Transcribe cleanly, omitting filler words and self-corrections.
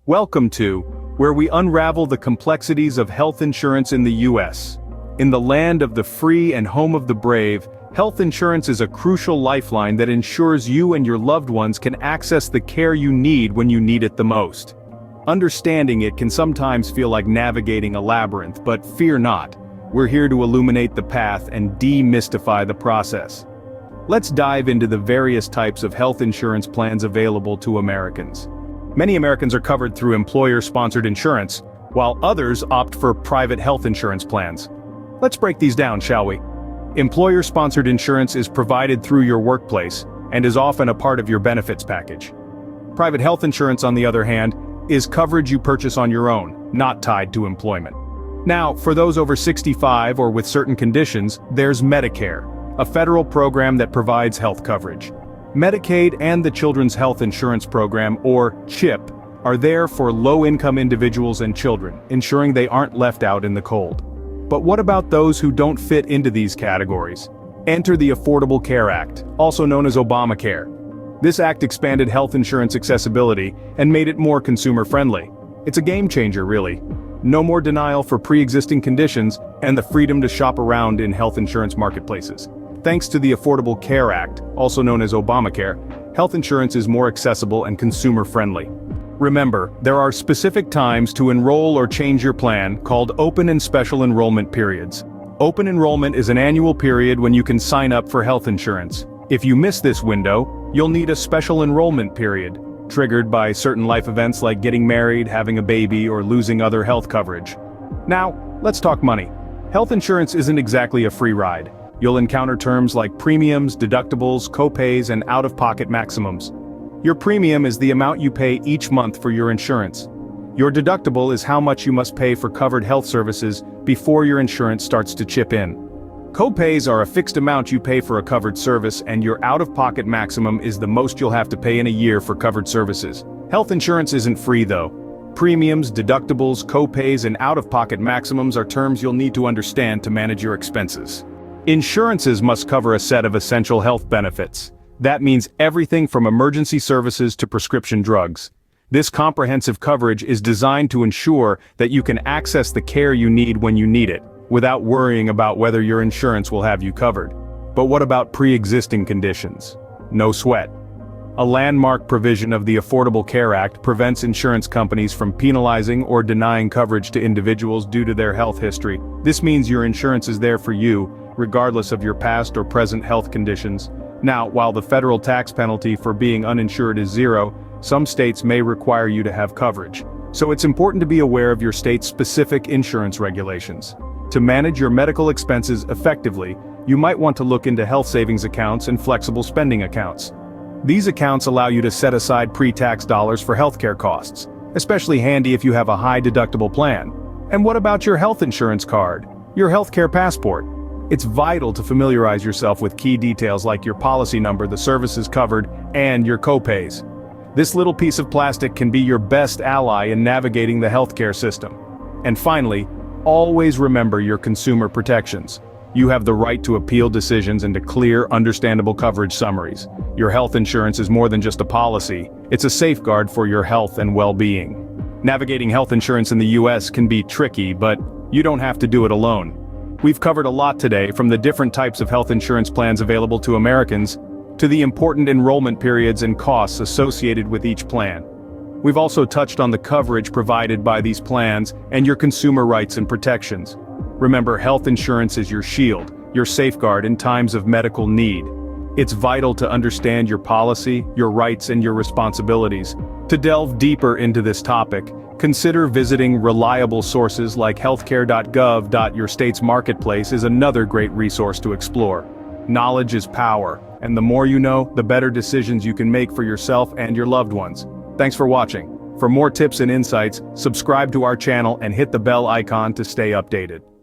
Welcome to, where we unravel the complexities of health insurance in the U.S. In the land of the free and home of the brave, health insurance is a crucial lifeline that ensures you and your loved ones can access the care you need when you need it the most. Understanding it can sometimes feel like navigating a labyrinth, but fear not. We're here to illuminate the path and demystify the process. Let's dive into the various types of health insurance plans available to Americans. Many Americans are covered through employer-sponsored insurance, while others opt for private health insurance plans. Let's break these down, shall we? Employer-sponsored insurance is provided through your workplace and is often a part of your benefits package. Private health insurance, on the other hand, is coverage you purchase on your own, not tied to employment. Now, for those over 65 or with certain conditions, there's Medicare, a federal program that provides health coverage. Medicaid and the Children's Health Insurance Program, or CHIP, are there for low-income individuals and children, ensuring they aren't left out in the cold. But what about those who don't fit into these categories? Enter the Affordable Care Act, also known as Obamacare. This act expanded health insurance accessibility and made it more consumer-friendly. It's a game-changer, really. No more denial for pre-existing conditions and the freedom to shop around in health insurance marketplaces. Thanks to the Affordable Care Act, also known as Obamacare, health insurance is more accessible and consumer-friendly. Remember, there are specific times to enroll or change your plan, called open and special enrollment periods. Open enrollment is an annual period when you can sign up for health insurance. If you miss this window, you'll need a special enrollment period, triggered by certain life events like getting married, having a baby, or losing other health coverage. Now, let's talk money. Health insurance isn't exactly a free ride. You'll encounter terms like premiums, deductibles, co-pays, and out-of-pocket maximums. Your premium is the amount you pay each month for your insurance. Your deductible is how much you must pay for covered health services before your insurance starts to chip in. Co-pays are a fixed amount you pay for a covered service, and your out-of-pocket maximum is the most you'll have to pay in a year for covered services. Health insurance isn't free though. Premiums, deductibles, co-pays, and out-of-pocket maximums are terms you'll need to understand to manage your expenses. Insurances must cover a set of essential health benefits. That means everything from emergency services to prescription drugs. This comprehensive coverage is designed to ensure that you can access the care you need when you need it, without worrying about whether your insurance will have you covered. But what about pre-existing conditions? No sweat. A landmark provision of the Affordable Care Act prevents insurance companies from penalizing or denying coverage to individuals due to their health history. This means your insurance is there for you, regardless of your past or present health conditions. Now, while the federal tax penalty for being uninsured is zero, some states may require you to have coverage. So it's important to be aware of your state's specific insurance regulations. To manage your medical expenses effectively, you might want to look into health savings accounts and flexible spending accounts. These accounts allow you to set aside pre-tax dollars for healthcare costs, especially handy if you have a high deductible plan. And what about your health insurance card, your healthcare passport? It's vital to familiarize yourself with key details like your policy number, the services covered, and your co-pays. This little piece of plastic can be your best ally in navigating the healthcare system. And finally, always remember your consumer protections. You have the right to appeal decisions and to clear, understandable coverage summaries. Your health insurance is more than just a policy, it's a safeguard for your health and well-being. Navigating health insurance in the US can be tricky, but you don't have to do it alone. We've covered a lot today, from the different types of health insurance plans available to Americans, to the important enrollment periods and costs associated with each plan. We've also touched on the coverage provided by these plans and your consumer rights and protections. Remember, health insurance is your shield, your safeguard in times of medical need. It's vital to understand your policy, your rights, and your responsibilities. To delve deeper into this topic, consider visiting reliable sources like healthcare.gov. Your state's marketplace is another great resource to explore. Knowledge is power, and the more you know, the better decisions you can make for yourself and your loved ones. Thanks for watching. For more tips and insights, subscribe to our channel and hit the bell icon to stay updated.